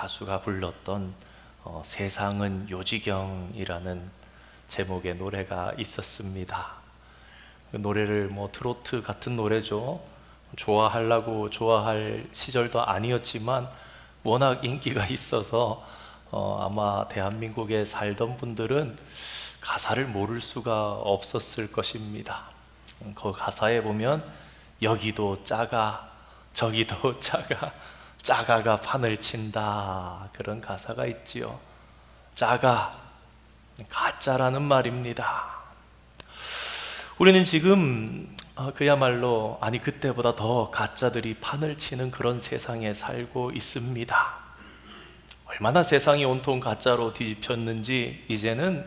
가수가 불렀던 세상은 요지경이라는 제목의 노래가 있었습니다. 그 노래를 트로트 같은 노래죠. 좋아하려고 좋아할 시절도 아니었지만 워낙 인기가 있어서 아마 대한민국에 살던 분들은 가사를 모를 수가 없었을 것입니다. 그 가사에 보면 여기도 짜가 저기도 짜가 짜가가 판을 친다, 그런 가사가 있지요. 짜가, 가짜라는 말입니다. 우리는 지금 그야말로 그때보다 더 가짜들이 판을 치는 그런 세상에 살고 있습니다. 얼마나 세상이 온통 가짜로 뒤집혔는지 이제는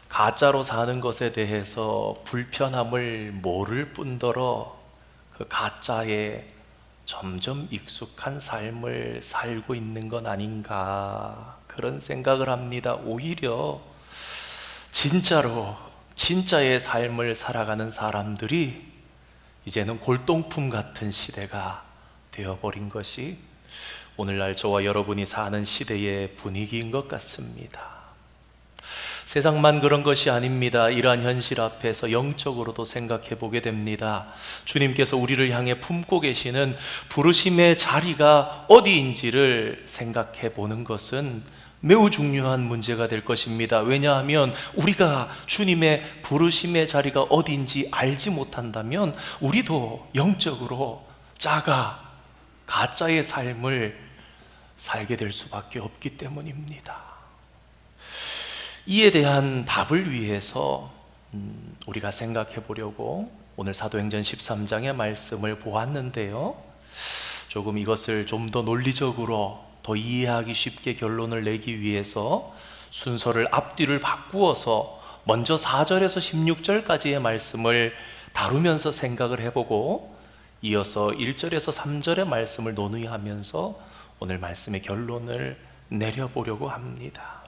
가짜로 사는 것에 대해서 불편함을 모를 뿐더러 그 가짜에 점점 익숙한 삶을 살고 있는 건 아닌가, 그런 생각을 합니다. 오히려 진짜의 삶을 살아가는 사람들이 이제는 골동품 같은 시대가 되어버린 것이 오늘날 저와 여러분이 사는 시대의 분위기인 것 같습니다. 세상만 그런 것이 아닙니다. 이러한 현실 앞에서 영적으로도 생각해 보게 됩니다. 주님께서 우리를 향해 품고 계시는 부르심의 자리가 어디인지를 생각해 보는 것은 매우 중요한 문제가 될 것입니다. 왜냐하면 우리가 주님의 부르심의 자리가 어디인지 알지 못한다면 우리도 영적으로 가짜의 삶을 살게 될 수밖에 없기 때문입니다. 이에 대한 답을 위해서 우리가 생각해 보려고 오늘 사도행전 13장의 말씀을 보았는데요, 조금 이것을 좀 더 논리적으로 더 이해하기 쉽게 결론을 내기 위해서 순서를 앞뒤를 바꾸어서 먼저 4절에서 16절까지의 말씀을 다루면서 생각을 해보고 이어서 1절에서 3절의 말씀을 논의하면서 오늘 말씀의 결론을 내려보려고 합니다.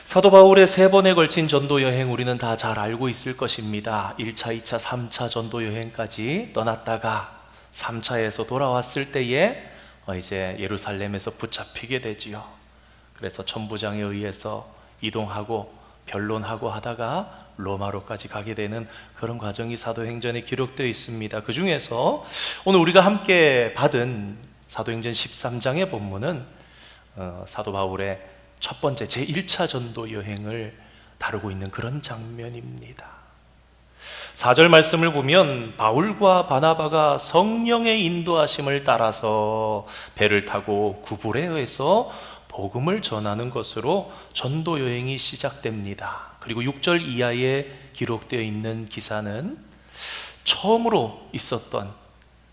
사도 바울의 3번에 걸친 전도 여행 우리는 다 잘 알고 있을 것입니다. 1차, 2차, 3차 전도 여행까지 떠났다가 3차에서 돌아왔을 때에 이제 예루살렘에서 붙잡히게 되지요. 그래서 천부장에 의해서 이동하고 변론하고 하다가 로마로까지 가게 되는 그런 과정이 사도행전에 기록되어 있습니다. 그 중에서 오늘 우리가 함께 받은 사도행전 13장의 본문은 사도 바울의 첫 번째 제1차 전도 여행을 다루고 있는 그런 장면입니다. 4절 말씀을 보면 바울과 바나바가 성령의 인도하심을 따라서 배를 타고 구브레어에서 복음을 전하는 것으로 전도 여행이 시작됩니다. 그리고 6절 이하에 기록되어 있는 기사는 처음으로 있었던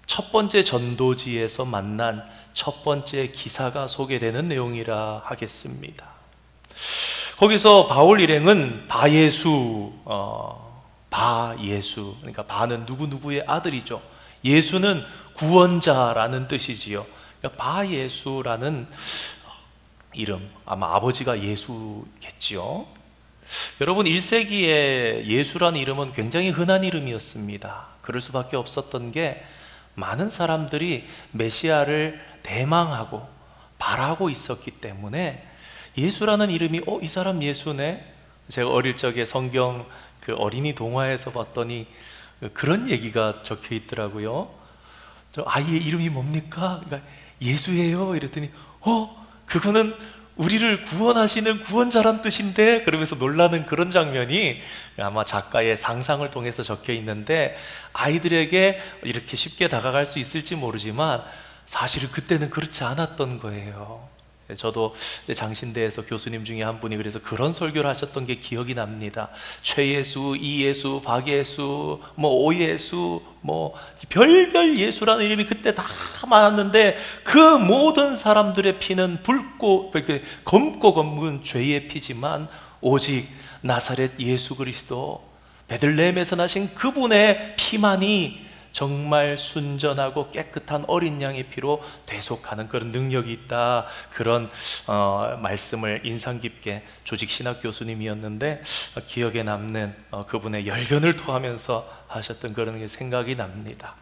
첫 번째 전도지에서 만난 첫 번째 기사가 소개되는 내용이라 하겠습니다. 거기서 바울 일행은 바예수, 그러니까 바는 누구누구의 아들이죠. 예수는 구원자라는 뜻이지요. 그러니까 바예수라는 이름, 아마 아버지가 예수겠지요. 여러분, 1세기에 예수라는 이름은 굉장히 흔한 이름이었습니다. 그럴 수밖에 없었던 게 많은 사람들이 메시아를 대망하고 바라고 있었기 때문에 예수라는 이름이 이 사람 예수네? 제가 어릴 적에 성경 그 어린이 동화에서 봤더니 그런 얘기가 적혀 있더라고요. 저 아이의 이름이 뭡니까? 그러니까 예수예요. 이랬더니 그거는 우리를 구원하시는 구원자란 뜻인데, 그러면서 놀라는 그런 장면이 아마 작가의 상상을 통해서 적혀 있는데 아이들에게 이렇게 쉽게 다가갈 수 있을지 모르지만 사실은 그때는 그렇지 않았던 거예요. 저도 장신대에서 교수님 중에 한 분이 그래서 그런 설교를 하셨던 게 기억이 납니다. 최예수, 이예수, 박예수, 오예수, 별별 예수라는 이름이 그때 다 많았는데 그 모든 사람들의 피는 검고 검은 죄의 피지만 오직 나사렛 예수 그리스도, 베들레헴에서 나신 그분의 피만이 정말 순전하고 깨끗한 어린 양의 피로 대속하는 그런 능력이 있다, 그런 말씀을 인상 깊게 조직 신학 교수님이었는데 기억에 남는 그분의 열변을 토하면서 하셨던 그런 게 생각이 납니다.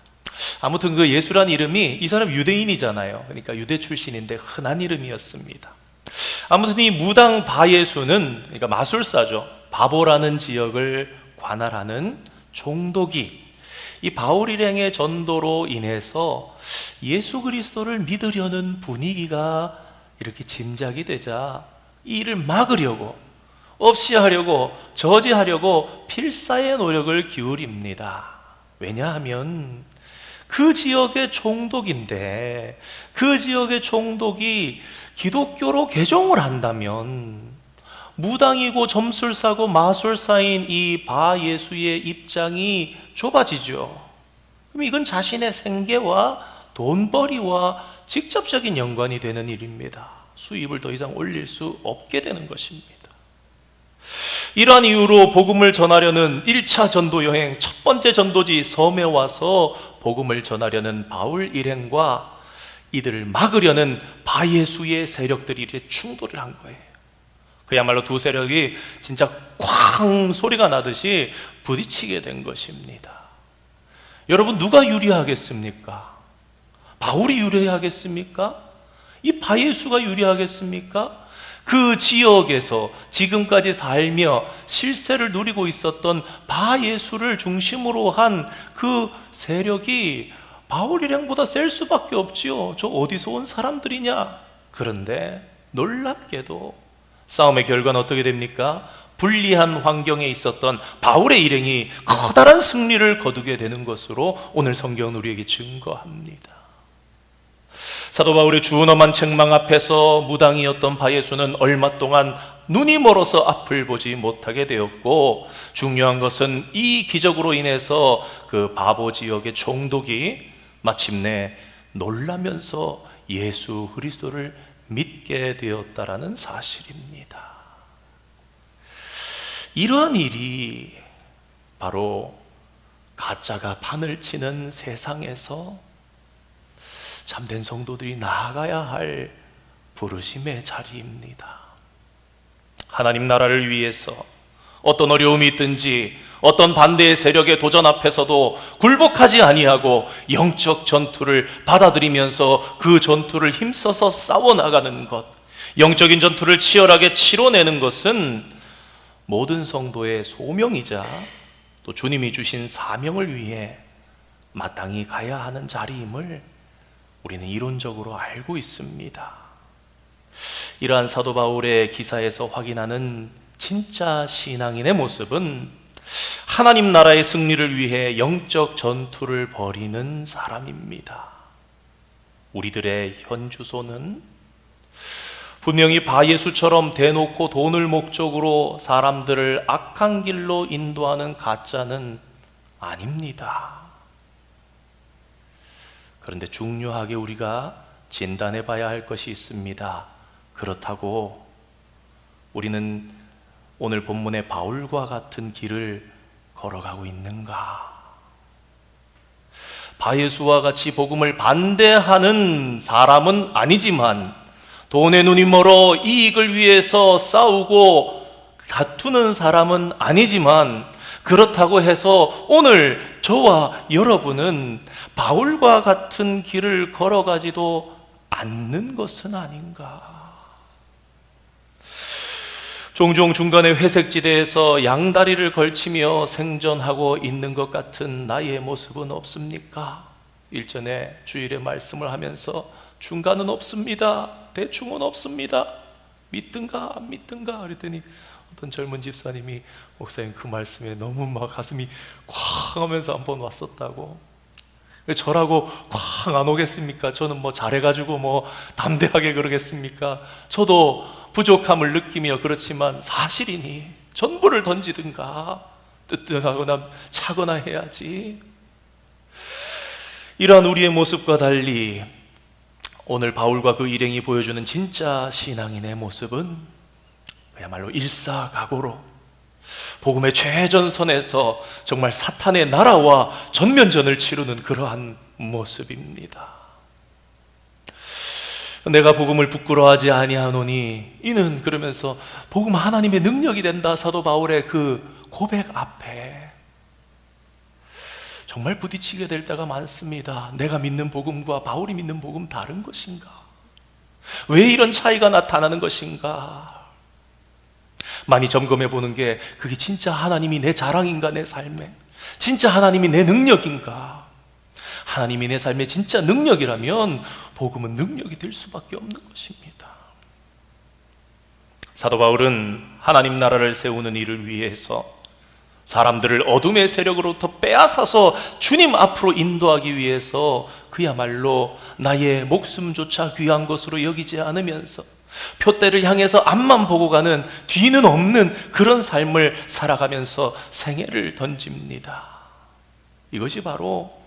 아무튼 그 예수란 이름이, 이 사람 유대인이잖아요. 그러니까 유대 출신인데 흔한 이름이었습니다. 아무튼 이 무당 바예수는, 그러니까 마술사죠. 바보라는 지역을 관할하는 종독이 이 바울 일행의 전도로 인해서 예수 그리스도를 믿으려는 분위기가 이렇게 짐작이 되자 이 일을 막으려고, 없이 하려고, 저지하려고 필사의 노력을 기울입니다. 왜냐하면 그 지역의 총독인데, 그 지역의 총독이 기독교로 개종을 한다면 무당이고 점술사고 마술사인 이 바예수의 입장이 좁아지죠. 그럼 이건 자신의 생계와 돈벌이와 직접적인 연관이 되는 일입니다. 수입을 더 이상 올릴 수 없게 되는 것입니다. 이러한 이유로 복음을 전하려는 1차 전도 여행, 첫 번째 전도지 섬에 와서 복음을 전하려는 바울 일행과 이들을 막으려는 바예수의 세력들이 이렇게 충돌을 한 거예요. 그야말로 두 세력이 진짜 쾅 소리가 나듯이 부딪히게 된 것입니다. 여러분, 누가 유리하겠습니까? 바울이 유리하겠습니까? 이 바예수가 유리하겠습니까? 그 지역에서 지금까지 살며 실세를 누리고 있었던 바예수를 중심으로 한 그 세력이 바울 일행보다 셀 수밖에 없지요. 저 어디서 온 사람들이냐? 그런데 놀랍게도 싸움의 결과는 어떻게 됩니까? 불리한 환경에 있었던 바울의 일행이 커다란 승리를 거두게 되는 것으로 오늘 성경은 우리에게 증거합니다. 사도 바울의 준엄한 책망 앞에서 무당이었던 바예수는 얼마 동안 눈이 멀어서 앞을 보지 못하게 되었고, 중요한 것은 이 기적으로 인해서 그 바보 지역의 총독이 마침내 놀라면서 예수 그리스도를 믿게 되었다라는 사실입니다. 이러한 일이 바로 가짜가 판을 치는 세상에서 참된 성도들이 나아가야 할 부르심의 자리입니다. 하나님 나라를 위해서 어떤 어려움이 있든지 어떤 반대의 세력의 도전 앞에서도 굴복하지 아니하고 영적 전투를 받아들이면서 그 전투를 힘써서 싸워나가는 것, 영적인 전투를 치열하게 치러내는 것은 모든 성도의 소명이자 또 주님이 주신 사명을 위해 마땅히 가야 하는 자리임을 우리는 이론적으로 알고 있습니다. 이러한 사도 바울의 기사에서 확인하는 진짜 신앙인의 모습은 하나님 나라의 승리를 위해 영적 전투를 벌이는 사람입니다. 우리들의 현 주소는 분명히 바예수처럼 대놓고 돈을 목적으로 사람들을 악한 길로 인도하는 가짜는 아닙니다. 그런데 중요하게 우리가 진단해 봐야 할 것이 있습니다. 그렇다고 우리는 오늘 본문의 바울과 같은 길을 걸어가고 있는가? 바예수와 같이 복음을 반대하는 사람은 아니지만, 돈에 눈이 멀어 이익을 위해서 싸우고 다투는 사람은 아니지만, 그렇다고 해서 오늘 저와 여러분은 바울과 같은 길을 걸어가지도 않는 것은 아닌가? 종종 중간에 회색지대에서 양다리를 걸치며 생존하고 있는 것 같은 나의 모습은 없습니까? 일전에 주일에 말씀을 하면서 중간은 없습니다, 대충은 없습니다, 믿든가 안 믿든가 그랬더니 어떤 젊은 집사님이 목사님 그 말씀에 너무 막 가슴이 쾅 하면서 한번 왔었다고. 저라고 쾅 안 오겠습니까? 저는 뭐 잘해가지고 뭐 담대하게 그러겠습니까? 저도 부족함을 느끼며 그렇지만 사실이니 전부를 던지든가 뜨뜻하거나 차거나 해야지. 이러한 우리의 모습과 달리 오늘 바울과 그 일행이 보여주는 진짜 신앙인의 모습은 그야말로 일사각오로 복음의 최전선에서 정말 사탄의 나라와 전면전을 치르는 그러한 모습입니다. 내가 복음을 부끄러워하지 아니하노니 이는, 그러면서 복음 하나님의 능력이 된다, 사도 바울의 그 고백 앞에 정말 부딪히게 될 때가 많습니다. 내가 믿는 복음과 바울이 믿는 복음 다른 것인가? 왜 이런 차이가 나타나는 것인가? 많이 점검해 보는 게, 그게 진짜 하나님이 내 자랑인가, 내 삶에? 진짜 하나님이 내 능력인가? 하나님이 내 삶의 진짜 능력이라면 복음은 능력이 될 수밖에 없는 것입니다. 사도 바울은 하나님 나라를 세우는 일을 위해서 사람들을 어둠의 세력으로부터 빼앗아서 주님 앞으로 인도하기 위해서 그야말로 나의 목숨조차 귀한 것으로 여기지 않으면서 표대를 향해서 앞만 보고 가는, 뒤는 없는 그런 삶을 살아가면서 생애를 던집니다. 이것이 바로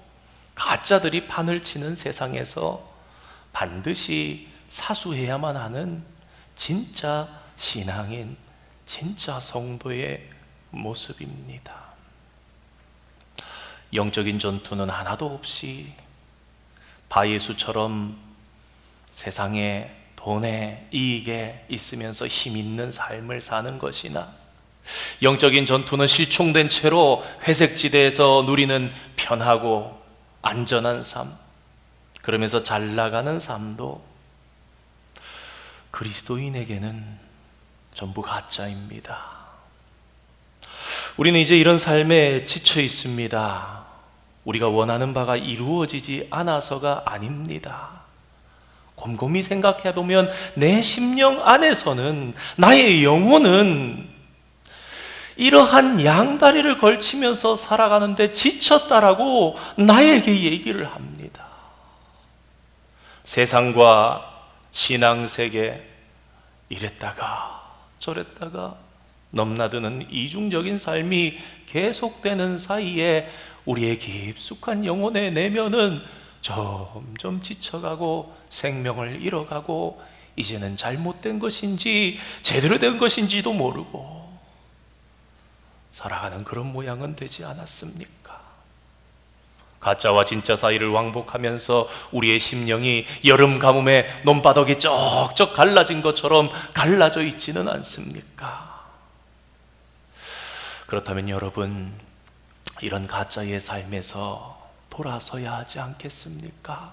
가짜들이 판을 치는 세상에서 반드시 사수해야만 하는 진짜 신앙인, 진짜 성도의 모습입니다. 영적인 전투는 하나도 없이 바예수처럼 세상에 돈에 이익에 있으면서 힘 있는 삶을 사는 것이나, 영적인 전투는 실종된 채로 회색지대에서 누리는 편하고 안전한 삶, 그러면서 잘 나가는 삶도 그리스도인에게는 전부 가짜입니다. 우리는 이제 이런 삶에 지쳐 있습니다. 우리가 원하는 바가 이루어지지 않아서가 아닙니다. 곰곰이 생각해 보면 내 심령 안에서는, 나의 영혼은 이러한 양다리를 걸치면서 살아가는데 지쳤다라고 나에게 얘기를 합니다. 세상과 신앙세계, 이랬다가 저랬다가 넘나드는 이중적인 삶이 계속되는 사이에 우리의 깊숙한 영혼의 내면은 점점 지쳐가고 생명을 잃어가고, 이제는 잘못된 것인지 제대로 된 것인지도 모르고 살아가는 그런 모양은 되지 않았습니까? 가짜와 진짜 사이를 왕복하면서 우리의 심령이 여름 가뭄에 논바닥이 쩍쩍 갈라진 것처럼 갈라져 있지는 않습니까? 그렇다면 여러분, 이런 가짜의 삶에서 돌아서야 하지 않겠습니까?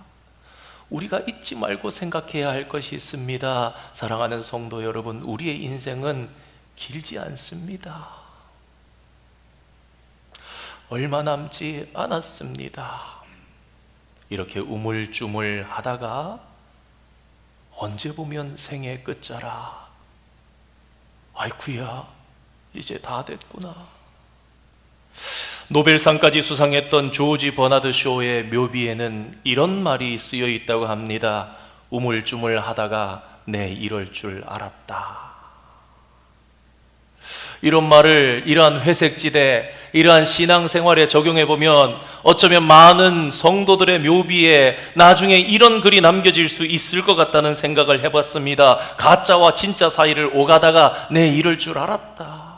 우리가 잊지 말고 생각해야 할 것이 있습니다. 사랑하는 성도 여러분, 우리의 인생은 길지 않습니다. 얼마 남지 않았습니다. 이렇게 우물쭈물 하다가 언제 보면 생애 끝자락, 아이쿠야 이제 다 됐구나. 노벨상까지 수상했던 조지 버나드 쇼의 묘비에는 이런 말이 쓰여 있다고 합니다. 우물쭈물 하다가 내 이럴 줄 알았다. 이런 말을 이러한 회색지대, 이러한 신앙생활에 적용해 보면 어쩌면 많은 성도들의 묘비에 나중에 이런 글이 남겨질 수 있을 것 같다는 생각을 해봤습니다. 가짜와 진짜 사이를 오가다가 내 이럴 줄 알았다.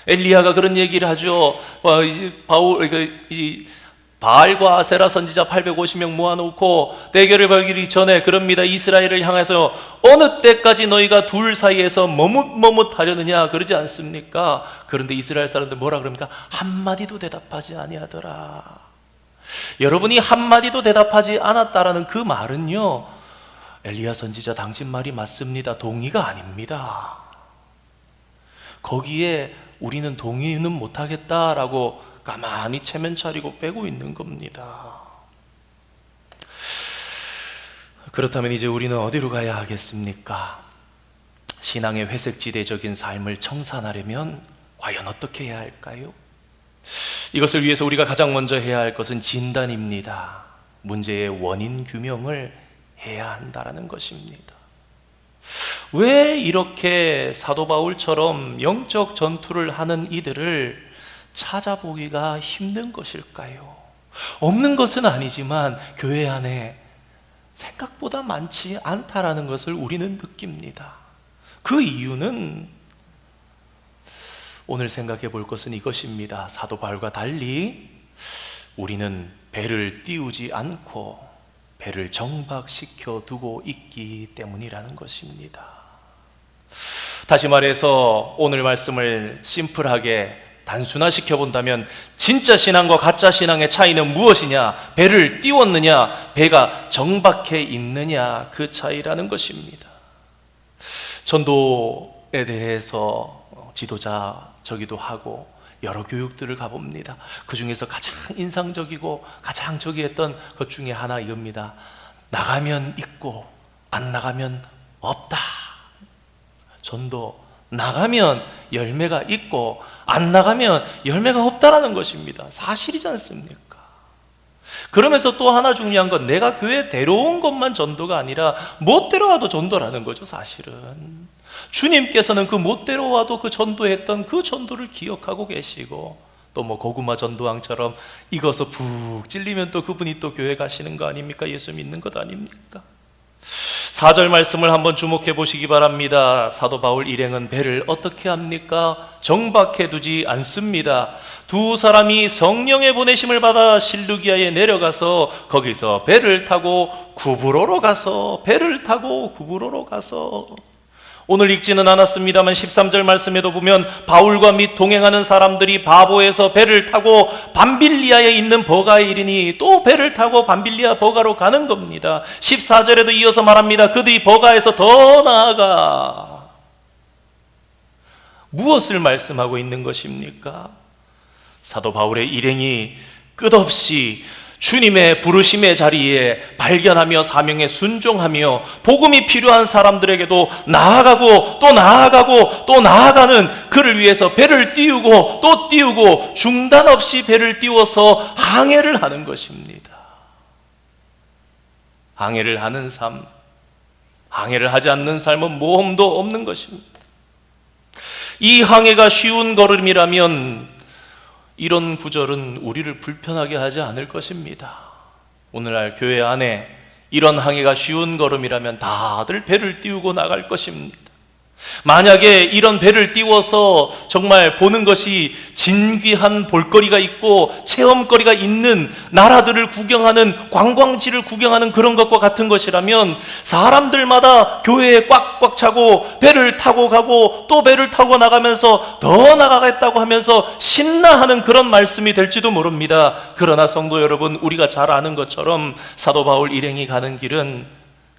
엘리야가 그런 얘기를 하죠. 바알과 아세라 선지자 850명 모아놓고 대결을 벌이기 전에 그럽니다. 이스라엘을 향해서 어느 때까지 너희가 둘 사이에서 머뭇머뭇하려느냐 그러지 않습니까? 그런데 이스라엘 사람들 뭐라 그럽니까? 한마디도 대답하지 아니하더라. 여러분이 한마디도 대답하지 않았다라는 그 말은요, 엘리야 선지자 당신 말이 맞습니다, 동의가 아닙니다. 거기에 우리는 동의는 못하겠다라고 가만히 체면 차리고 빼고 있는 겁니다. 그렇다면 이제 우리는 어디로 가야 하겠습니까? 신앙의 회색지대적인 삶을 청산하려면 과연 어떻게 해야 할까요? 이것을 위해서 우리가 가장 먼저 해야 할 것은 진단입니다. 문제의 원인 규명을 해야 한다는 것입니다. 왜 이렇게 사도 바울처럼 영적 전투를 하는 이들을 찾아보기가 힘든 것일까요? 없는 것은 아니지만 교회 안에 생각보다 많지 않다라는 것을 우리는 느낍니다. 그 이유는 오늘 생각해 볼 것은 이것입니다. 사도 바울과 달리 우리는 배를 띄우지 않고 배를 정박시켜 두고 있기 때문이라는 것입니다. 다시 말해서 오늘 말씀을 심플하게 단순화시켜 본다면 진짜 신앙과 가짜 신앙의 차이는 무엇이냐? 배를 띄웠느냐, 배가 정박해 있느냐, 그 차이라는 것입니다. 전도에 대해서 지도자적이기도 하고 여러 교육들을 가봅니다. 그 중에서 가장 인상적이고 가장 저기했던 것 중에 하나 이겁니다. 나가면 있고 안 나가면 없다. 전도, 나가면 열매가 있고 안 나가면 열매가 없다라는 것입니다. 사실이지 않습니까? 그러면서 또 하나 중요한 건 내가 교회에 데려온 것만 전도가 아니라 못 데려와도 전도라는 거죠. 사실은 주님께서는 그 못 데려와도 그 전도했던 그 전도를 기억하고 계시고, 또 뭐 고구마 전도왕처럼 익어서 푹 찔리면 또 그분이 또 교회 가시는 거 아닙니까? 예수 믿는 것 아닙니까? 4절 말씀을 한번 주목해 보시기 바랍니다. 사도 바울 일행은 배를 어떻게 합니까? 정박해 두지 않습니다. 두 사람이 성령의 보내심을 받아 실루기아에 내려가서 거기서 배를 타고 구브로로 가서 오늘 읽지는 않았습니다만 13절 말씀에도 보면 바울과 및 동행하는 사람들이 바보에서 배를 타고 밤빌리아에 있는 버가에 이르니 또 배를 타고 밤빌리아 버가로 가는 겁니다. 14절에도 이어서 말합니다. 그들이 버가에서 더 나아가 무엇을 말씀하고 있는 것입니까? 사도 바울의 일행이 끝없이 주님의 부르심의 자리에 발견하며 사명에 순종하며 복음이 필요한 사람들에게도 나아가고 또 나아가고 또 나아가는, 그를 위해서 배를 띄우고 또 띄우고 중단 없이 배를 띄워서 항해를 하는 것입니다. 항해를 하는 삶, 항해를 하지 않는 삶은 모험도 없는 것입니다. 이 항해가 쉬운 걸음이라면 이런 구절은 우리를 불편하게 하지 않을 것입니다. 오늘날 교회 안에 이런 항해가 쉬운 걸음이라면 다들 배를 띄우고 나갈 것입니다. 만약에 이런 배를 띄워서 정말 보는 것이 진귀한 볼거리가 있고 체험거리가 있는 나라들을 구경하는, 관광지를 구경하는 그런 것과 같은 것이라면 사람들마다 교회에 꽉꽉 차고 배를 타고 가고 또 배를 타고 나가면서 더 나가겠다고 하면서 신나하는 그런 말씀이 될지도 모릅니다. 그러나 성도 여러분, 우리가 잘 아는 것처럼 사도 바울 일행이 가는 길은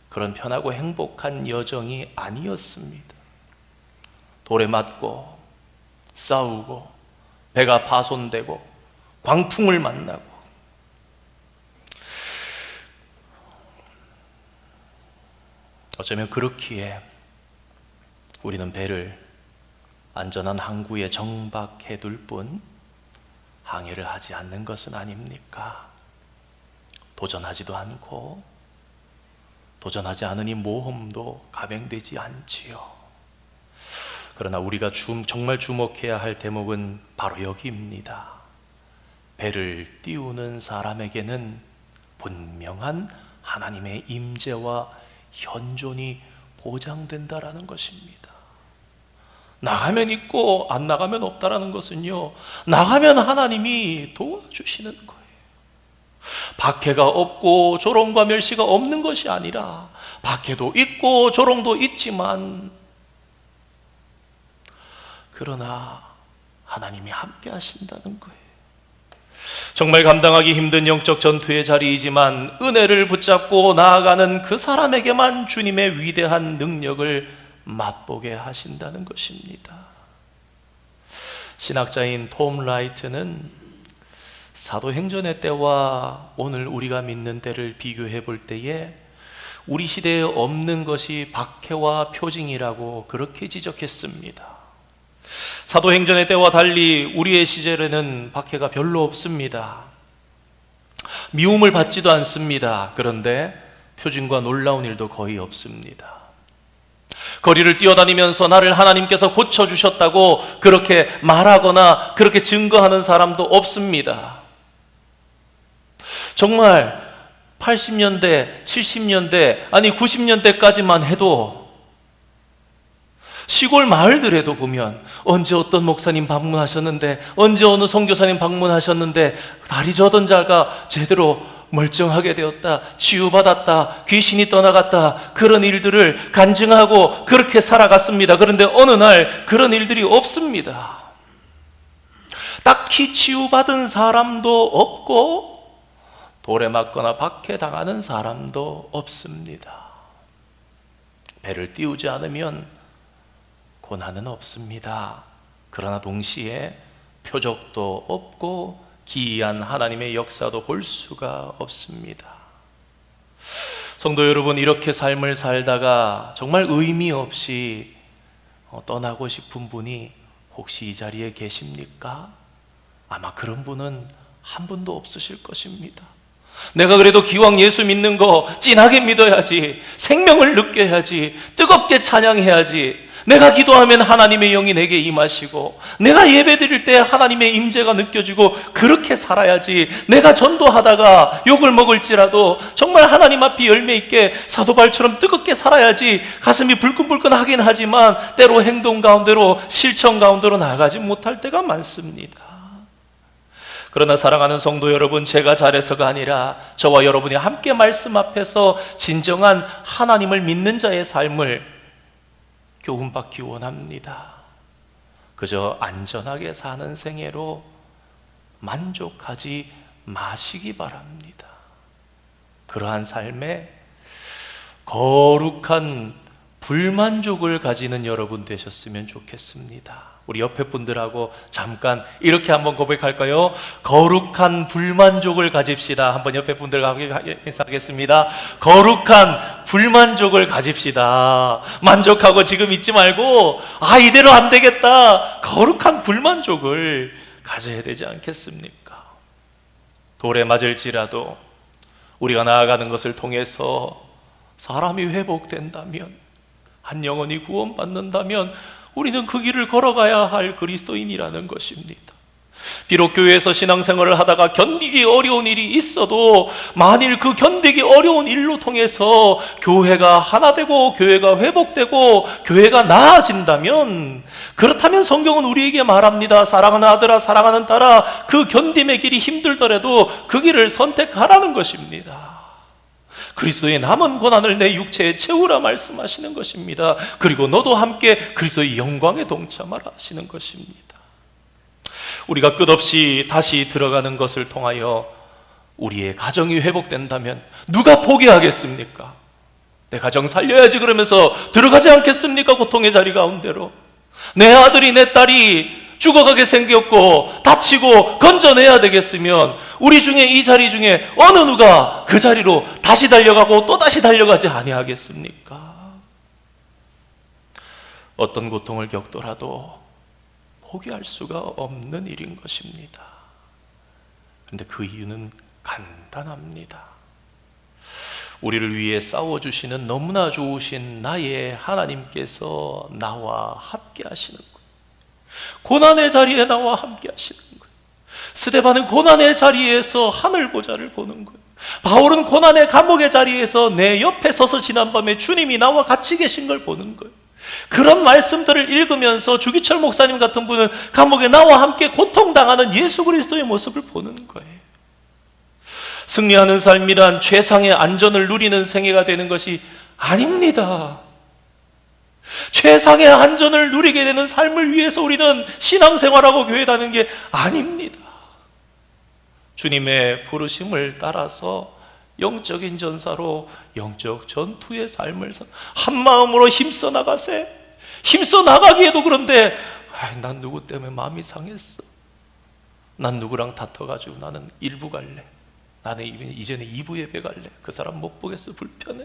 그런 편하고 행복한 여정이 아니었습니다. 돌에 맞고 싸우고 배가 파손되고 광풍을 만나고, 어쩌면 그렇기에 우리는 배를 안전한 항구에 정박해 둘 뿐 항해를 하지 않는 것은 아닙니까? 도전하지도 않고 도전하지 않으니 모험도 감행되지 않지요. 그러나 우리가 정말 주목해야 할 대목은 바로 여기입니다. 배를 띄우는 사람에게는 분명한 하나님의 임재와 현존이 보장된다라는 것입니다. 나가면 있고 안 나가면 없다라는 것은요, 나가면 하나님이 도와주시는 거예요. 박해가 없고 조롱과 멸시가 없는 것이 아니라 박해도 있고 조롱도 있지만, 그러나 하나님이 함께 하신다는 거예요. 정말 감당하기 힘든 영적 전투의 자리이지만 은혜를 붙잡고 나아가는 그 사람에게만 주님의 위대한 능력을 맛보게 하신다는 것입니다. 신학자인 톰 라이트는 사도행전의 때와 오늘 우리가 믿는 때를 비교해 볼 때에 우리 시대에 없는 것이 박해와 표징이라고 그렇게 지적했습니다. 사도행전의 때와 달리 우리의 시절에는 박해가 별로 없습니다. 미움을 받지도 않습니다. 그런데 표징과 놀라운 일도 거의 없습니다. 거리를 뛰어다니면서 나를 하나님께서 고쳐주셨다고 그렇게 말하거나 그렇게 증거하는 사람도 없습니다. 정말 80년대, 70년대, 아니 90년대까지만 해도 시골 마을들에도 보면 언제 어떤 목사님 방문하셨는데, 언제 어느 선교사님 방문하셨는데 다리 저던 자가 제대로 멀쩡하게 되었다, 치유받았다, 귀신이 떠나갔다, 그런 일들을 간증하고 그렇게 살아갔습니다. 그런데 어느 날 그런 일들이 없습니다. 딱히 치유받은 사람도 없고 돌에 맞거나 박해당하는 사람도 없습니다. 배를 띄우지 않으면 고난은 없습니다. 그러나 동시에 표적도 없고 기이한 하나님의 역사도 볼 수가 없습니다. 성도 여러분, 이렇게 삶을 살다가 정말 의미 없이 떠나고 싶은 분이 혹시 이 자리에 계십니까? 아마 그런 분은 한 분도 없으실 것입니다. 내가 그래도 기왕 예수 믿는 거 진하게 믿어야지, 생명을 느껴야지, 뜨겁게 찬양해야지, 내가 기도하면 하나님의 영이 내게 임하시고, 내가 예배 드릴 때 하나님의 임재가 느껴지고, 그렇게 살아야지, 내가 전도하다가 욕을 먹을지라도 정말 하나님 앞에 열매 있게 사도 바울처럼 뜨겁게 살아야지 가슴이 불끈불끈하긴 하지만 때로 행동 가운데로, 실천 가운데로 나아가지 못할 때가 많습니다. 그러나 사랑하는 성도 여러분, 제가 잘해서가 아니라 저와 여러분이 함께 말씀 앞에서 진정한 하나님을 믿는 자의 삶을 교훈받기 원합니다. 그저 안전하게 사는 생애로 만족하지 마시기 바랍니다. 그러한 삶에 거룩한 불만족을 가지는 여러분 되셨으면 좋겠습니다. 우리 옆에 분들하고 잠깐 이렇게 한번 고백할까요? 거룩한 불만족을 가집시다. 한번 옆에 분들과 인사하겠습니다. 거룩한 불만족을 가집시다. 만족하고 지금 있지 말고, 이대로 안 되겠다, 거룩한 불만족을 가져야 되지 않겠습니까? 돌에 맞을지라도 우리가 나아가는 것을 통해서 사람이 회복된다면, 한 영혼이 구원받는다면 우리는 그 길을 걸어가야 할 그리스도인이라는 것입니다. 비록 교회에서 신앙생활을 하다가 견디기 어려운 일이 있어도, 만일 그 견디기 어려운 일로 통해서 교회가 하나 되고 교회가 회복되고 교회가 나아진다면, 그렇다면 성경은 우리에게 말합니다. 사랑하는 아들아, 사랑하는 딸아, 그 견딤의 길이 힘들더라도 그 길을 선택하라는 것입니다. 그리스도의 남은 고난을 내 육체에 채우라 말씀하시는 것입니다. 그리고 너도 함께 그리스도의 영광에 동참하라 하시는 것입니다. 우리가 끝없이 다시 들어가는 것을 통하여 우리의 가정이 회복된다면 누가 포기하겠습니까? 내 가정 살려야지 그러면서 들어가지 않겠습니까? 고통의 자리 가운데로. 내 아들이 내 딸이 죽어가게 생겼고 다치고 건져내야 되겠으면 우리 중에, 이 자리 중에 어느 누가 그 자리로 다시 달려가고 또 다시 달려가지 아니하겠습니까? 어떤 고통을 겪더라도 포기할 수가 없는 일인 것입니다. 그런데 그 이유는 간단합니다. 우리를 위해 싸워주시는 너무나 좋으신 나의 하나님께서 나와 함께 하시는 거예요. 고난의 자리에 나와 함께 하시는 거예요. 스데반은 고난의 자리에서 하늘 보좌를 보는 거예요. 바울은 고난의 감옥의 자리에서 내 옆에 서서 지난밤에 주님이 나와 같이 계신 걸 보는 거예요. 그런 말씀들을 읽으면서 주기철 목사님 같은 분은 감옥에 나와 함께 고통당하는 예수 그리스도의 모습을 보는 거예요. 승리하는 삶이란 최상의 안전을 누리는 생애가 되는 것이 아닙니다. 최상의 안전을 누리게 되는 삶을 위해서 우리는 신앙생활하고 교회 다니는 게 아닙니다. 주님의 부르심을 따라서 영적인 전사로 영적 전투의 삶을 한 마음으로 힘써 나가세. 힘써 나가기에도 그런데 난 누구 때문에 마음이 상했어. 난 누구랑 다퉈가지고 나는 1부 갈래. 나는 이제는 2부 예배 갈래. 그 사람 못 보겠어. 불편해.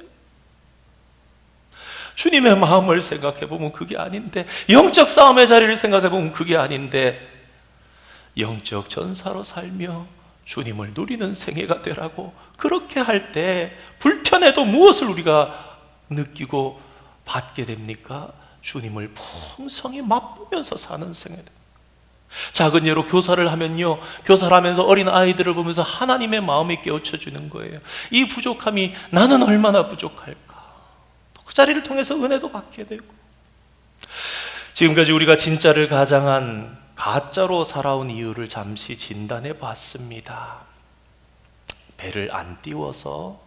주님의 마음을 생각해보면 그게 아닌데, 영적 싸움의 자리를 생각해보면 그게 아닌데, 영적 전사로 살며 주님을 누리는 생애가 되라고, 그렇게 할 때 불편해도 무엇을 우리가 느끼고 받게 됩니까? 주님을 풍성히 맛보면서 사는 생애다. 작은 예로 교사를 하면요, 교사를 하면서 어린 아이들을 보면서 하나님의 마음이 깨우쳐주는 거예요. 이 부족함이 나는 얼마나 부족할까? 그 자리를 통해서 은혜도 받게 되고, 지금까지 우리가 진짜를 가장한 가짜로 살아온 이유를 잠시 진단해 봤습니다. 배를 안 띄워서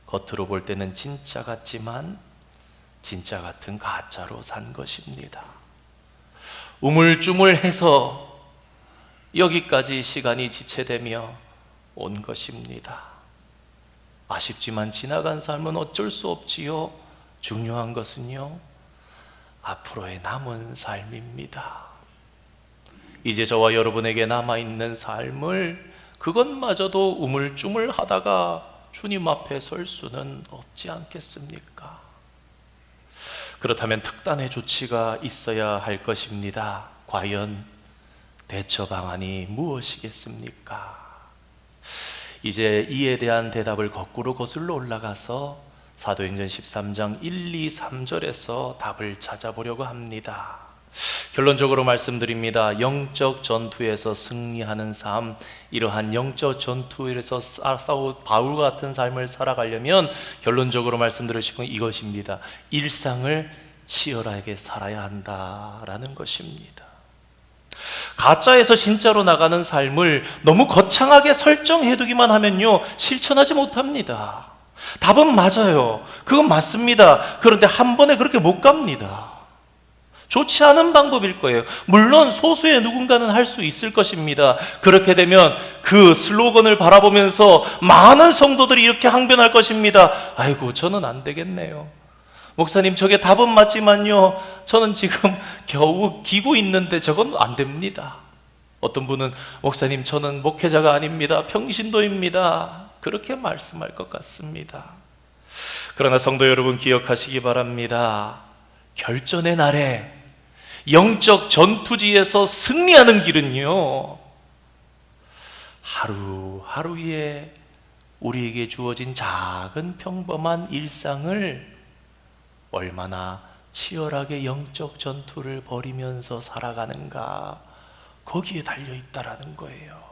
겉으로 볼 때는 진짜 같지만 진짜 같은 가짜로 산 것입니다. 우물쭈물해서 여기까지 시간이 지체되며 온 것입니다. 아쉽지만 지나간 삶은 어쩔 수 없지요. 중요한 것은요, 앞으로의 남은 삶입니다. 이제 저와 여러분에게 남아있는 삶을 그것마저도 우물쭈물하다가 주님 앞에 설 수는 없지 않겠습니까? 그렇다면 특단의 조치가 있어야 할 것입니다. 과연 대처 방안이 무엇이겠습니까? 이제 이에 대한 대답을 거꾸로 거슬러 올라가서 사도행전 13장 1, 2, 3절에서 답을 찾아보려고 합니다. 결론적으로 말씀드립니다. 영적 전투에서 승리하는 삶, 이러한 영적 전투에서 바울과 같은 삶을 살아가려면 결론적으로 말씀드리고 싶은 이것입니다. 일상을 치열하게 살아야 한다라는 것입니다. 가짜에서 진짜로 나가는 삶을 너무 거창하게 설정해두기만 하면요, 실천하지 못합니다. 답은 맞아요. 그건 맞습니다. 그런데 한 번에 그렇게 못 갑니다. 좋지 않은 방법일 거예요. 물론 소수의 누군가는 할 수 있을 것입니다. 그렇게 되면 그 슬로건을 바라보면서 많은 성도들이 이렇게 항변할 것입니다. 아이고, 저는 안 되겠네요. 목사님, 저게 답은 맞지만요, 저는 지금 겨우 기고 있는데 저건 안 됩니다. 어떤 분은 목사님, 저는 목회자가 아닙니다. 평신도입니다. 그렇게 말씀할 것 같습니다. 그러나 성도 여러분, 기억하시기 바랍니다. 결전의 날에 영적 전투지에서 승리하는 길은요, 하루하루에 우리에게 주어진 작은 평범한 일상을 얼마나 치열하게 영적 전투를 벌이면서 살아가는가, 거기에 달려있다라는 거예요.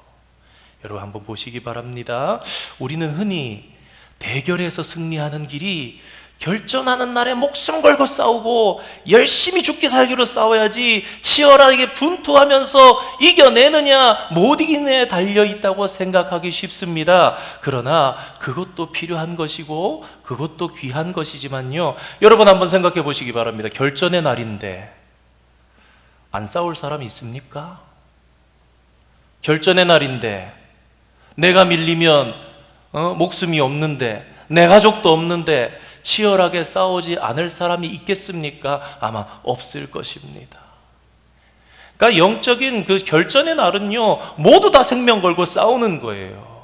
여러분 한번 보시기 바랍니다. 우리는 흔히 대결에서 승리하는 길이 결전하는 날에 목숨 걸고 싸우고 열심히 죽기 살기로 싸워야지 치열하게 분투하면서 이겨내느냐 못 이기느냐에 달려있다고 생각하기 쉽습니다. 그러나 그것도 필요한 것이고 그것도 귀한 것이지만요, 여러분 한번 생각해 보시기 바랍니다. 결전의 날인데 안 싸울 사람 있습니까? 결전의 날인데 내가 밀리면 목숨이 없는데, 내 가족도 없는데 치열하게 싸우지 않을 사람이 있겠습니까? 아마 없을 것입니다. 그러니까 영적인 그 결전의 날은요, 모두 다 생명 걸고 싸우는 거예요.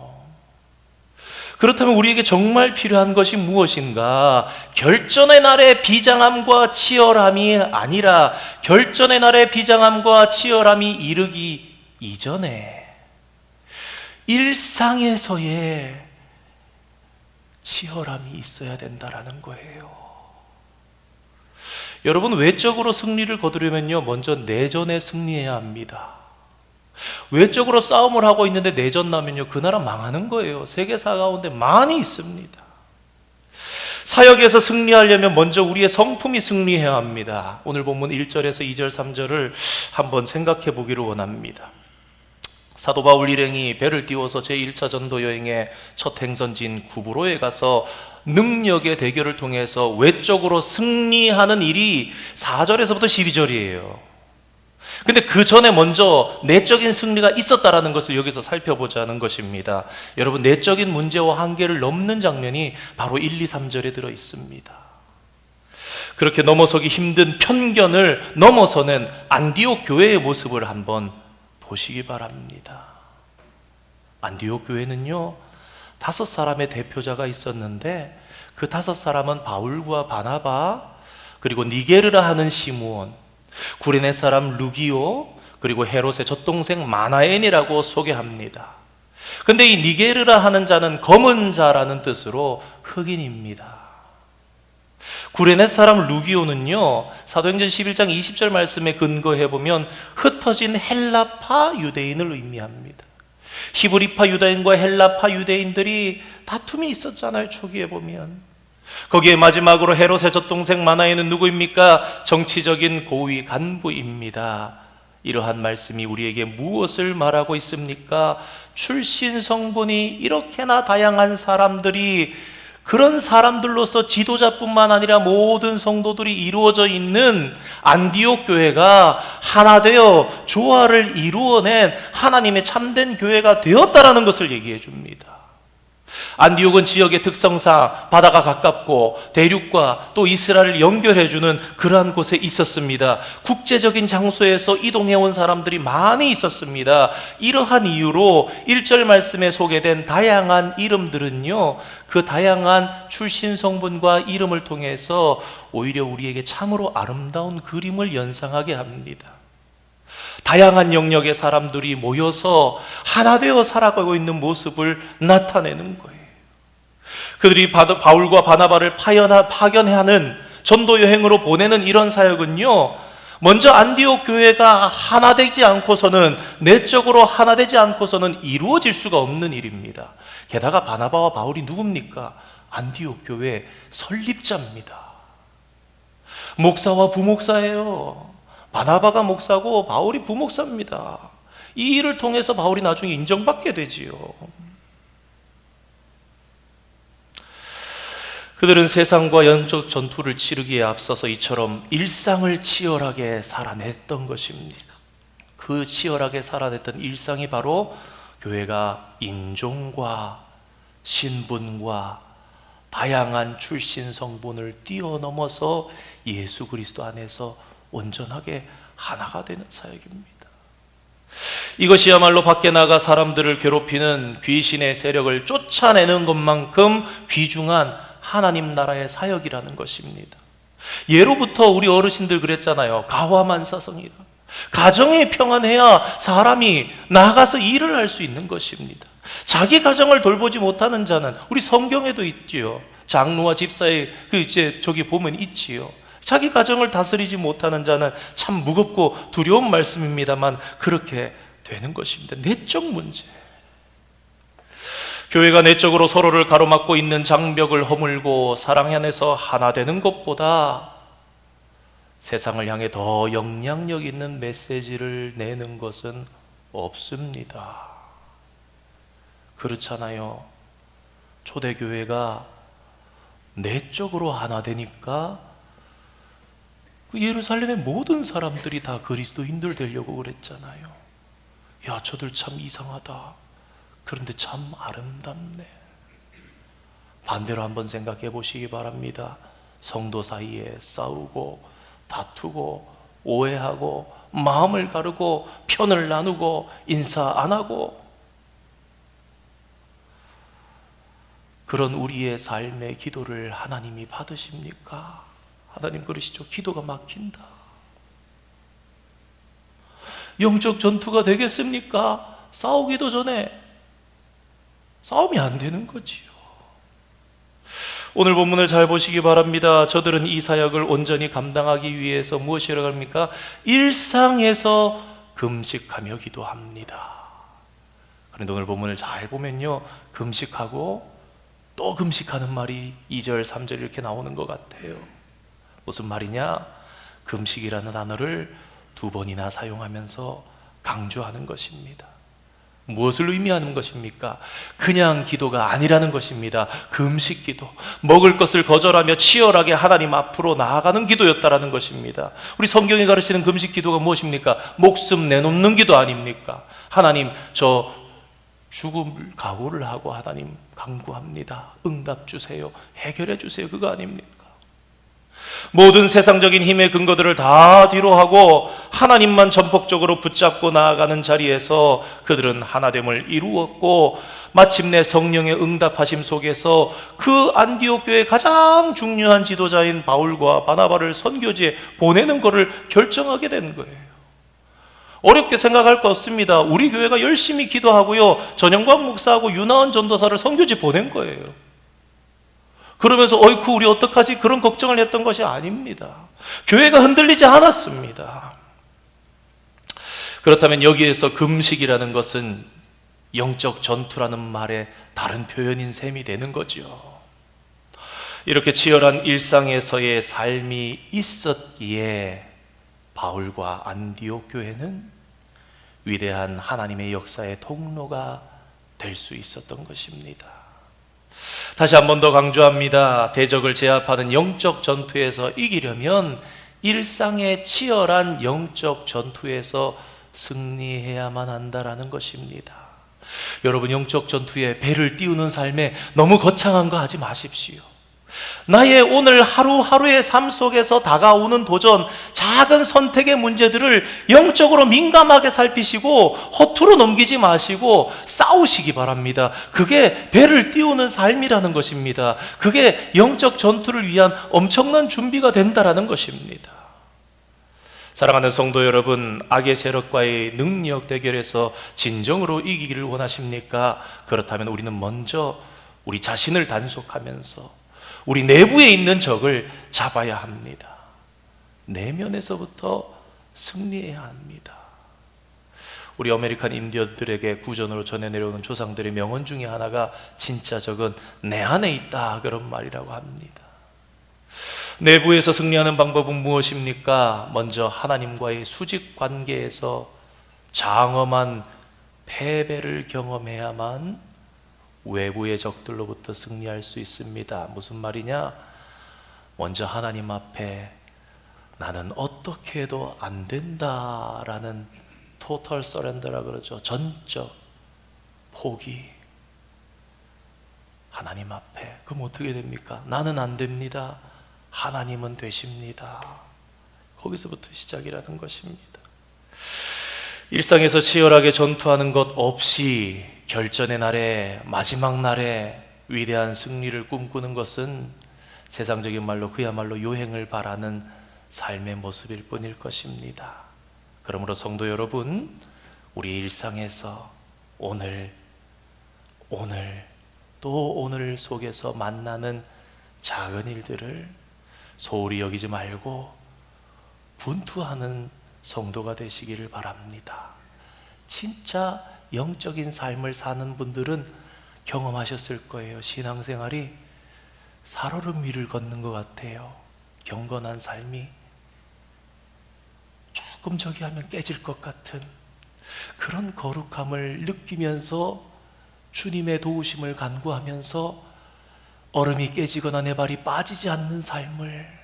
그렇다면 우리에게 정말 필요한 것이 무엇인가? 결전의 날의 비장함과 치열함이 아니라 결전의 날의 비장함과 치열함이 이르기 이전에 일상에서의 치열함이 있어야 된다라는 거예요. 여러분, 외적으로 승리를 거두려면요, 먼저 내전에 승리해야 합니다. 외적으로 싸움을 하고 있는데 내전 나면요, 그 나라 망하는 거예요. 세계사 가운데 많이 있습니다. 사역에서 승리하려면 먼저 우리의 성품이 승리해야 합니다. 오늘 본문 1절에서 2절 3절을 한번 생각해 보기를 원합니다. 사도 바울 일행이 배를 띄워서 제1차 전도 여행의 첫 행선지인 구브로에 가서 능력의 대결을 통해서 외적으로 승리하는 일이 4절에서부터 12절이에요. 근데 그 전에 먼저 내적인 승리가 있었다라는 것을 여기서 살펴보자는 것입니다. 여러분, 내적인 문제와 한계를 넘는 장면이 바로 1, 2, 3절에 들어 있습니다. 그렇게 넘어서기 힘든 편견을 넘어서는 안디옥 교회의 모습을 한번 보시기 바랍니다. 안디옥 교회는요, 5사람의 대표자가 있었는데 그 5사람은 바울과 바나바, 그리고 니게르라 하는 시므온, 구레네 사람 루기오, 그리고 헤롯의 젖동생 마나엔이라고 소개합니다. 근데 이 니게르라 하는 자는 검은 자라는 뜻으로 흑인입니다. 구레네 사람 루기오는요, 사도행전 11장 20절 말씀에 근거해 보면 흩어진 헬라파 유대인을 의미합니다. 히브리파 유대인과 헬라파 유대인들이 다툼이 있었잖아요, 초기에 보면. 거기에 마지막으로 헤롯의 젖동생 마나에는 누구입니까? 정치적인 고위 간부입니다. 이러한 말씀이 우리에게 무엇을 말하고 있습니까? 출신 성분이 이렇게나 다양한 사람들이 그런 사람들로서 지도자뿐만 아니라 모든 성도들이 이루어져 있는 안디옥 교회가 하나 되어 조화를 이루어낸 하나님의 참된 교회가 되었다라는 것을 얘기해 줍니다. 안디옥은 지역의 특성상 바다가 가깝고 대륙과 또 이스라엘을 연결해주는 그러한 곳에 있었습니다. 국제적인 장소에서 이동해온 사람들이 많이 있었습니다. 이러한 이유로 1절 말씀에 소개된 다양한 이름들은요, 그 다양한 출신 성분과 이름을 통해서 오히려 우리에게 참으로 아름다운 그림을 연상하게 합니다. 다양한 영역의 사람들이 모여서 하나 되어 살아가고 있는 모습을 나타내는 거예요. 그들이 바울과 바나바를 파견하는 전도 여행으로 보내는 이런 사역은요, 먼저 안디옥 교회가 하나 되지 않고서는, 내적으로 하나 되지 않고서는 이루어질 수가 없는 일입니다. 게다가 바나바와 바울이 누굽니까? 안디옥 교회 설립자입니다. 목사와 부목사예요. 바나바가 목사고 바울이 부목사입니다. 이 일을 통해서 바울이 나중에 인정받게 되지요. 그들은 세상과 영적 전투를 치르기에 앞서서 이처럼 일상을 치열하게 살아냈던 것입니다. 그 치열하게 살아냈던 일상이 바로 교회가 인종과 신분과 다양한 출신 성분을 뛰어넘어서 예수 그리스도 안에서 온전하게 하나가 되는 사역입니다. 이것이야말로 밖에 나가 사람들을 괴롭히는 귀신의 세력을 쫓아내는 것만큼 귀중한 하나님 나라의 사역이라는 것입니다. 예로부터 우리 어르신들 그랬잖아요. 가화만사성이라. 가정이 평안해야 사람이 나가서 일을 할 수 있는 것입니다. 자기 가정을 돌보지 못하는 자는, 우리 성경에도 있지요. 장로와 집사의 저기 보면 있지요. 자기 가정을 다스리지 못하는 자는 참 무겁고 두려운 말씀입니다만 그렇게 되는 것입니다. 내적 문제. 교회가 내적으로 서로를 가로막고 있는 장벽을 허물고 사랑 안에서 하나 되는 것보다 세상을 향해 더 영향력 있는 메시지를 내는 것은 없습니다. 그렇잖아요. 초대교회가 내적으로 하나 되니까 그 예루살렘의 모든 사람들이 다 그리스도인들 되려고 그랬잖아요. 야, 저들 참 이상하다. 그런데 참 아름답네. 반대로 한번 생각해 보시기 바랍니다. 성도 사이에 싸우고 다투고 오해하고 마음을 가르고 편을 나누고 인사 안 하고, 그런 우리의 삶의 기도를 하나님이 받으십니까? 하나님 그러시죠. 기도가 막힌다. 영적 전투가 되겠습니까? 싸우기도 전에 싸움이 안 되는 거지요. 오늘 본문을 잘 보시기 바랍니다. 저들은 이 사역을 온전히 감당하기 위해서 무엇이라고 합니까? 일상에서 금식하며 기도합니다. 그런데 오늘 본문을 잘 보면요, 금식하고 또 금식하는 말이 2절, 3절 이렇게 나오는 것 같아요. 무슨 말이냐? 금식이라는 단어를 2번이나 사용하면서 강조하는 것입니다. 무엇을 의미하는 것입니까? 그냥 기도가 아니라는 것입니다. 금식 기도, 먹을 것을 거절하며 치열하게 하나님 앞으로 나아가는 기도였다라는 것입니다. 우리 성경이 가르치는 금식 기도가 무엇입니까? 목숨 내놓는 기도 아닙니까? 하나님, 저 죽음을 각오를 하고 하나님 간구합니다. 응답 주세요. 해결해 주세요. 그거 아닙니까? 모든 세상적인 힘의 근거들을 다 뒤로 하고 하나님만 전폭적으로 붙잡고 나아가는 자리에서 그들은 하나됨을 이루었고, 마침내 성령의 응답하심 속에서 그 안디옥 교회의 가장 중요한 지도자인 바울과 바나바를 선교지에 보내는 것을 결정하게 된 거예요. 어렵게 생각할 거 없습니다. 우리 교회가 열심히 기도하고요, 전영광 목사하고 유나원 전도사를 선교지 보낸 거예요. 그러면서 어이쿠 우리 어떡하지? 그런 걱정을 했던 것이 아닙니다. 교회가 흔들리지 않았습니다. 그렇다면 여기에서 금식이라는 것은 영적 전투라는 말의 다른 표현인 셈이 되는 거죠. 이렇게 치열한 일상에서의 삶이 있었기에 바울과 안디옥 교회는 위대한 하나님의 역사의 통로가 될 수 있었던 것입니다. 다시 한 번 더 강조합니다. 대적을 제압하는 영적 전투에서 이기려면 일상의 치열한 영적 전투에서 승리해야만 한다라는 것입니다. 여러분, 영적 전투에 배를 띄우는 삶에 너무 거창한 거 하지 마십시오. 나의 오늘 하루하루의 삶 속에서 다가오는 도전, 작은 선택의 문제들을 영적으로 민감하게 살피시고 허투루 넘기지 마시고 싸우시기 바랍니다. 그게 배를 띄우는 삶이라는 것입니다. 그게 영적 전투를 위한 엄청난 준비가 된다라는 것입니다. 사랑하는 성도 여러분, 악의 세력과의 능력 대결에서 진정으로 이기기를 원하십니까? 그렇다면 우리는 먼저 우리 자신을 단속하면서 우리 내부에 있는 적을 잡아야 합니다. 내면에서부터 승리해야 합니다. 우리 아메리칸 인디언들에게 구전으로 전해 내려오는 조상들의 명언 중에 하나가 진짜 적은 내 안에 있다, 그런 말이라고 합니다. 내부에서 승리하는 방법은 무엇입니까? 먼저 하나님과의 수직 관계에서 장엄한 패배를 경험해야만 외부의 적들로부터 승리할 수 있습니다. 무슨 말이냐? 먼저 하나님 앞에 나는 어떻게 해도 안 된다라는 토탈 서렌더라 그러죠. 전적 포기. 하나님 앞에. 그럼 어떻게 됩니까? 나는 안 됩니다. 하나님은 되십니다. 거기서부터 시작이라는 것입니다. 일상에서 치열하게 전투하는 것 없이 결전의 날에, 마지막 날에 위대한 승리를 꿈꾸는 것은 세상적인 말로 그야말로 요행을 바라는 삶의 모습일 뿐일 것입니다. 그러므로 성도 여러분, 우리 일상에서 오늘 또 오늘 속에서 만나는 작은 일들을 소홀히 여기지 말고 분투하는 성도가 되시기를 바랍니다. 진짜 영적인 삶을 사는 분들은 경험하셨을 거예요. 신앙생활이 살얼음 위를 걷는 것 같아요. 경건한 삶이 조금 저기 하면 깨질 것 같은 그런 거룩함을 느끼면서 주님의 도우심을 간구하면서 얼음이 깨지거나 내 발이 빠지지 않는 삶을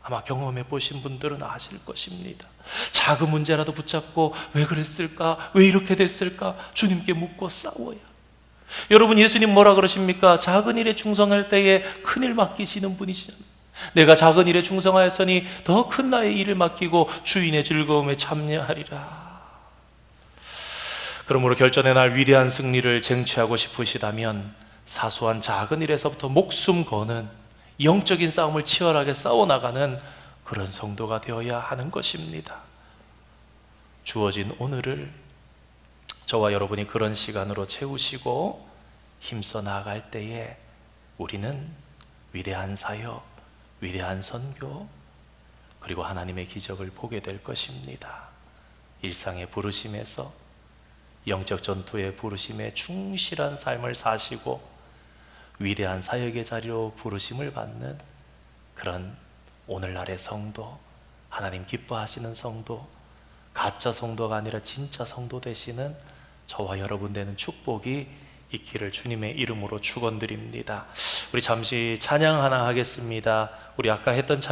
아마 경험해 보신 분들은 아실 것입니다. 작은 문제라도 붙잡고 왜 그랬을까? 왜 이렇게 됐을까? 주님께 묻고 싸워야. 여러분, 예수님 뭐라 그러십니까? 작은 일에 충성할 때에 큰 일 맡기시는 분이시잖아요. 내가 작은 일에 충성하였으니 더 큰 나의 일을 맡기고 주인의 즐거움에 참여하리라. 그러므로 결전의 날 위대한 승리를 쟁취하고 싶으시다면 사소한 작은 일에서부터 목숨 거는 영적인 싸움을 치열하게 싸워나가는 그런 성도가 되어야 하는 것입니다. 주어진 오늘을 저와 여러분이 그런 시간으로 채우시고 힘써 나아갈 때에 우리는 위대한 사역, 위대한 선교, 그리고 하나님의 기적을 보게 될 것입니다. 일상의 부르심에서 영적 전투의 부르심에 충실한 삶을 사시고 위대한 사역의 자리로 부르심을 받는 그런 오늘날의 성도, 하나님 기뻐하시는 성도, 가짜 성도가 아니라 진짜 성도 되시는 저와 여러분 되는 축복이 있기를 주님의 이름으로 축원드립니다. 우리 잠시 찬양 하나 하겠습니다. 우리 아까 했던 찬양